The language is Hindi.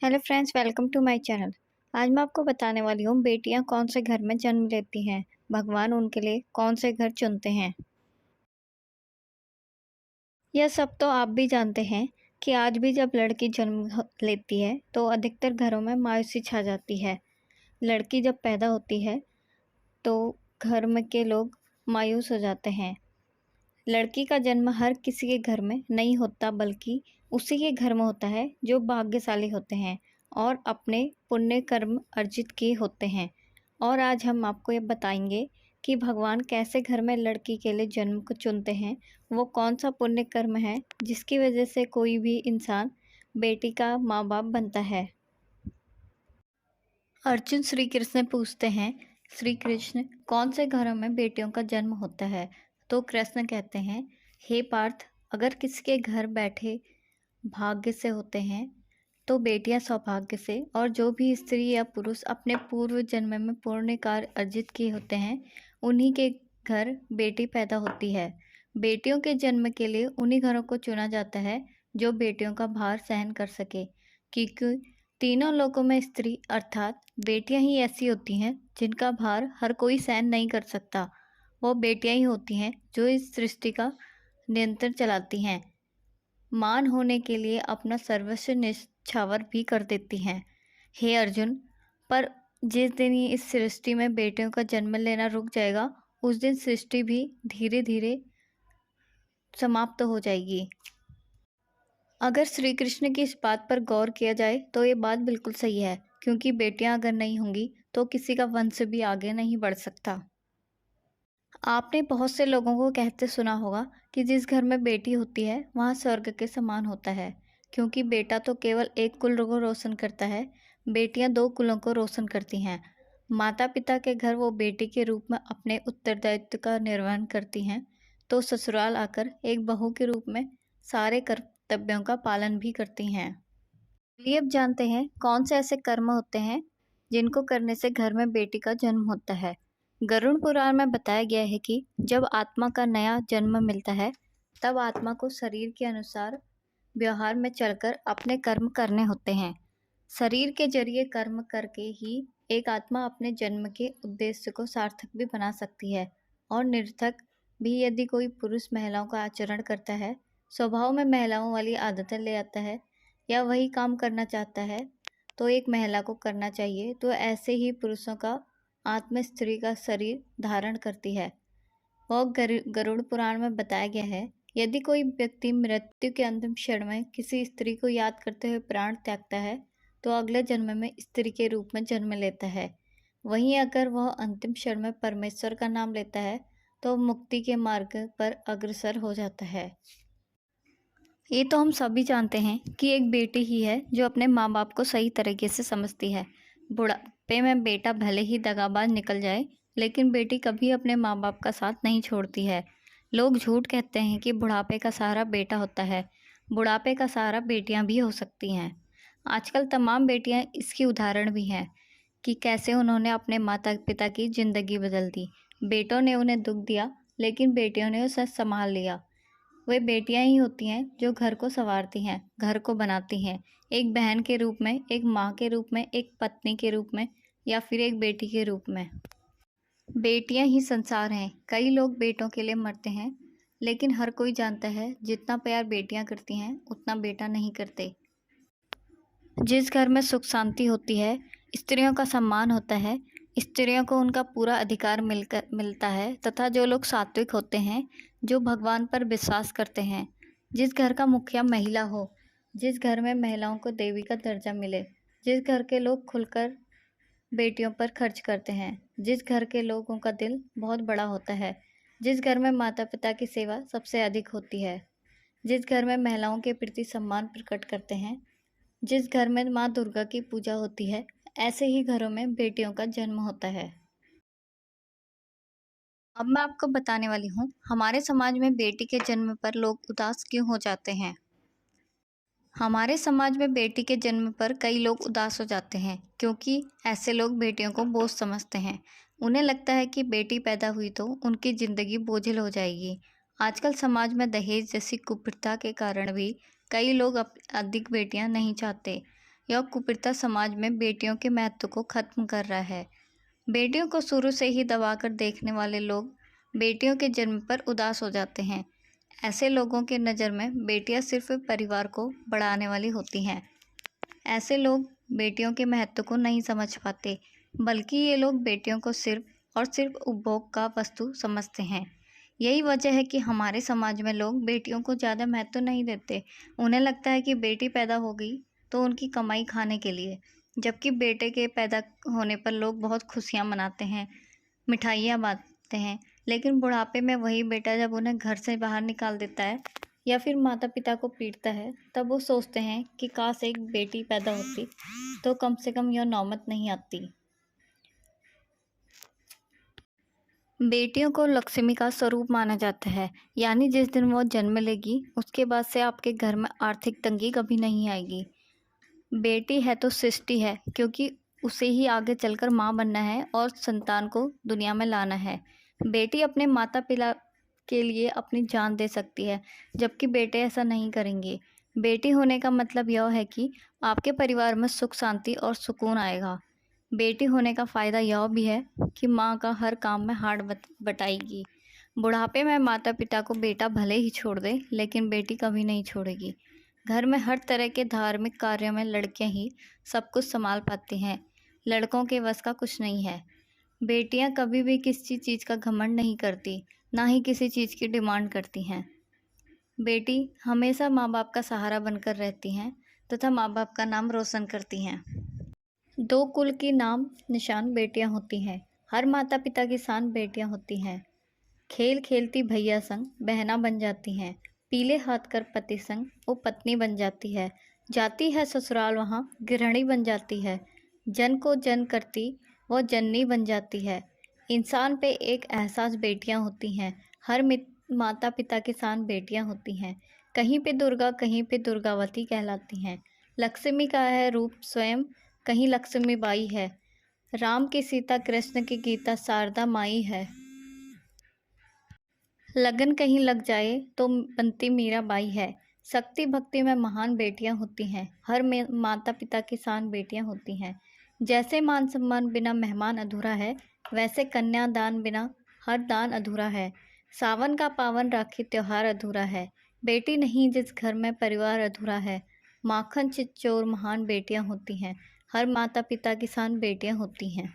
Hello friends, welcome to my channel. आज मैं आपको बताने वाली हूँ बेटियाँ कौन से घर में जन्म लेती हैं, भगवान उनके लिए कौन से घर चुनते हैं। यह सब तो आप भी जानते हैं कि आज भी जब लड़की लेती है तो अधिकतर घरों में मायूसी छा जाती है। लड़की जब पैदा होती है तो घर में के लोग मायूस हो जाते हैं। लड़की का जन्म हर किसी के घर में नहीं होता, बल्कि उसी के घर में होता है जो भाग्यशाली होते हैं और अपने पुण्य कर्म अर्जित किए होते हैं। और आज हम आपको ये बताएंगे कि भगवान कैसे घर में लड़की के लिए जन्म को चुनते हैं। वो कौन सा पुण्य कर्म है जिसकी वजह से कोई भी इंसान बेटी का माँ बाप बनता है। अर्जुन श्री कृष्ण पूछते हैं, श्री कृष्ण कौन से घरों में बेटियों का जन्म होता है। तो कृष्ण कहते हैं, हे पार्थ, अगर किसी के घर बैठे भाग्य से होते हैं तो बेटियां सौभाग्य से, और जो भी स्त्री या पुरुष अपने पूर्व जन्म में पुण्य कार्य अर्जित किए होते हैं उन्हीं के घर बेटी पैदा होती है। बेटियों के जन्म के लिए उन्हीं घरों को चुना जाता है जो बेटियों का भार सहन कर सके, क्योंकि तीनों लोकों में स्त्री अर्थात बेटियां ही ऐसी होती हैं जिनका भार हर कोई सहन नहीं कर सकता। वो बेटियां ही होती हैं जो इस सृष्टि का नियंत्रण चलाती हैं, मान होने के लिए अपना सर्वस्व निछावर भी कर देती हैं। हे अर्जुन, पर जिस दिन ही इस सृष्टि में बेटियों का जन्म लेना रुक जाएगा, उस दिन सृष्टि भी धीरे धीरे समाप्त हो जाएगी। अगर श्री कृष्ण की इस बात पर गौर किया जाए तो ये बात बिल्कुल सही है, क्योंकि बेटियां अगर नहीं होंगी तो किसी का वंश भी आगे नहीं बढ़ सकता। आपने बहुत से लोगों को कहते सुना होगा कि जिस घर में बेटी होती है वहाँ स्वर्ग के समान होता है, क्योंकि बेटा तो केवल एक कुल को रोशन करता है, बेटियां दो कुलों को रोशन करती हैं। माता पिता के घर वो बेटी के रूप में अपने उत्तरदायित्व का निर्वहन करती हैं, तो ससुराल आकर एक बहू के रूप में सारे कर्तव्यों का पालन भी करती हैं। चलिए अब जानते हैं कौन से ऐसे कर्म होते हैं जिनको करने से घर में बेटी का जन्म होता है। गरुड़ पुराण में बताया गया है कि जब आत्मा का नया जन्म मिलता है तब आत्मा को शरीर के अनुसार व्यवहार में चलकर अपने कर्म करने होते हैं। शरीर के जरिए कर्म करके ही एक आत्मा अपने जन्म के उद्देश्य को सार्थक भी बना सकती है और निरर्थक भी। यदि कोई पुरुष महिलाओं का आचरण करता है, स्वभाव में महिलाओं वाली आदतें ले आता है या वही काम करना चाहता है तो एक महिला को करना चाहिए, तो ऐसे ही पुरुषों का आत्मा स्त्री का शरीर धारण करती है। और गरुड़ पुराण में बताया गया है, यदि कोई व्यक्ति मृत्यु के अंतिम क्षण में किसी स्त्री को याद करते हुए प्राण त्यागता है तो अगले जन्म में स्त्री के रूप में जन्म लेता है। वहीं अगर वह अंतिम क्षण में परमेश्वर का नाम लेता है तो मुक्ति के मार्ग पर अग्रसर हो जाता है। ये तो हम सभी जानते हैं कि एक बेटी ही है जो अपने माँ बाप को सही तरीके से समझती है। बुढ़ापे में बेटा भले ही दगाबाज निकल जाए, लेकिन बेटी कभी अपने माँ बाप का साथ नहीं छोड़ती है। लोग झूठ कहते हैं कि बुढ़ापे का सहारा बेटा होता है, बुढ़ापे का सहारा बेटियां भी हो सकती हैं। आजकल तमाम बेटियां इसकी उदाहरण भी हैं कि कैसे उन्होंने अपने माता पिता की जिंदगी बदल दी। बेटों ने उन्हें दुख दिया, लेकिन बेटियों ने उसे संभाल लिया। वे बेटियां ही होती हैं जो घर को संवारती हैं, घर को बनाती हैं, एक बहन के रूप में, एक माँ के रूप में, एक पत्नी के रूप में, या फिर एक बेटी के रूप में। बेटियां ही संसार हैं। कई लोग बेटों के लिए मरते हैं, लेकिन हर कोई जानता है जितना प्यार बेटियां करती हैं उतना बेटा नहीं करते। जिस घर में सुख शांति होती है, स्त्रियों का सम्मान होता है, स्त्रियों को उनका पूरा अधिकार मिलता है, तथा जो लोग सात्विक होते हैं, जो भगवान पर विश्वास करते हैं, जिस घर का मुखिया महिला हो, जिस घर में महिलाओं को देवी का दर्जा मिले, जिस घर के लोग खुलकर बेटियों पर खर्च करते हैं, जिस घर के लोगों का दिल बहुत बड़ा होता है, जिस घर में माता पिता की सेवा सबसे अधिक होती है, जिस घर में महिलाओं के प्रति सम्मान प्रकट करते हैं, जिस घर में माँ दुर्गा की पूजा होती है, ऐसे ही घरों में बेटियों का जन्म होता है। अब मैं आपको बताने वाली हूँ हमारे समाज में बेटी के जन्म पर लोग उदास क्यों हो जाते हैं। हमारे समाज में बेटी के जन्म पर कई लोग उदास हो जाते हैं, क्योंकि ऐसे लोग बेटियों को बोझ समझते हैं। उन्हें लगता है कि बेटी पैदा हुई तो उनकी जिंदगी बोझिल हो जाएगी। आजकल समाज में दहेज जैसी कुप्रथा के कारण भी कई लोग अधिक बेटियां नहीं चाहते, यह कुप्रथा समाज में बेटियों के महत्व को खत्म कर रहा है। बेटियों को शुरू से ही दबाकर देखने वाले लोग बेटियों के जन्म पर उदास हो जाते हैं। ऐसे लोगों के नज़र में बेटियां सिर्फ परिवार को बढ़ाने वाली होती हैं। ऐसे लोग बेटियों के महत्व को नहीं समझ पाते, बल्कि ये लोग बेटियों को सिर्फ और सिर्फ उपभोग का वस्तु समझते हैं। यही वजह है कि हमारे समाज में लोग बेटियों को ज़्यादा महत्व नहीं देते। उन्हें लगता है कि बेटी पैदा हो गई तो उनकी कमाई खाने के लिए, जबकि बेटे के पैदा होने पर लोग बहुत खुशियाँ मनाते हैं, मिठाइयाँ बांटते हैं। लेकिन बुढ़ापे में वही बेटा जब उन्हें घर से बाहर निकाल देता है या फिर माता पिता को पीटता है, तब वो सोचते हैं कि काश एक बेटी पैदा होती तो कम से कम यह नौबत नहीं आती। बेटियों को लक्ष्मी का स्वरूप माना जाता है, यानी जिस दिन वो जन्म लेगी उसके बाद से आपके घर में आर्थिक तंगी कभी नहीं आएगी। बेटी है तो सृष्टि है, क्योंकि उसे ही आगे चलकर माँ बनना है और संतान को दुनिया में लाना है। बेटी अपने माता पिता के लिए अपनी जान दे सकती है, जबकि बेटे ऐसा नहीं करेंगे। बेटी होने का मतलब यह है कि आपके परिवार में सुख शांति और सुकून आएगा। बेटी होने का फ़ायदा यह भी है कि माँ का हर काम में हाथ बटाएगी। बुढ़ापे में माता पिता को बेटा भले ही छोड़ दे, लेकिन बेटी कभी नहीं छोड़ेगी। घर में हर तरह के धार्मिक कार्यों में लड़कियां ही सब कुछ संभाल पाती हैं, लड़कों के बस का कुछ नहीं है। बेटियां कभी भी किसी चीज़ का घमंड नहीं करती, ना ही किसी चीज़ की डिमांड करती हैं। बेटी हमेशा माँ बाप का सहारा बनकर रहती हैं तथा माँ बाप का नाम रोशन करती हैं। दो कुल की नाम निशान बेटियां होती हैं। हर माता पिता की शान बेटियां होती हैं। खेल खेलती भैया संग बहना बन जाती हैं। पीले हाथ कर पति संग वो पत्नी बन जाती है। जाती है ससुराल वहाँ गृहिणी बन जाती है। जन को जन करती वो जननी बन जाती है। इंसान पे एक एहसास बेटियां होती हैं। हर माता पिता के साथ बेटियां होती हैं। कहीं पे दुर्गा, कहीं पे दुर्गावती कहलाती हैं। लक्ष्मी का है रूप स्वयं, कहीं लक्ष्मी बाई है। राम की सीता, कृष्ण की गीता, शारदा माई है। लगन कहीं लग जाए तो बनती मीराबाई है। शक्ति भक्ति में महान बेटियां होती हैं। हर माता पिता की शान बेटियां होती हैं। जैसे मान सम्मान बिना मेहमान अधूरा है, वैसे कन्यादान बिना हर दान अधूरा है। सावन का पावन राखी त्योहार अधूरा है। बेटी नहीं जिस घर में परिवार अधूरा है। माखन चित चोर महान बेटियां होती हैं। हर माता पिता की शान बेटियां होती हैं।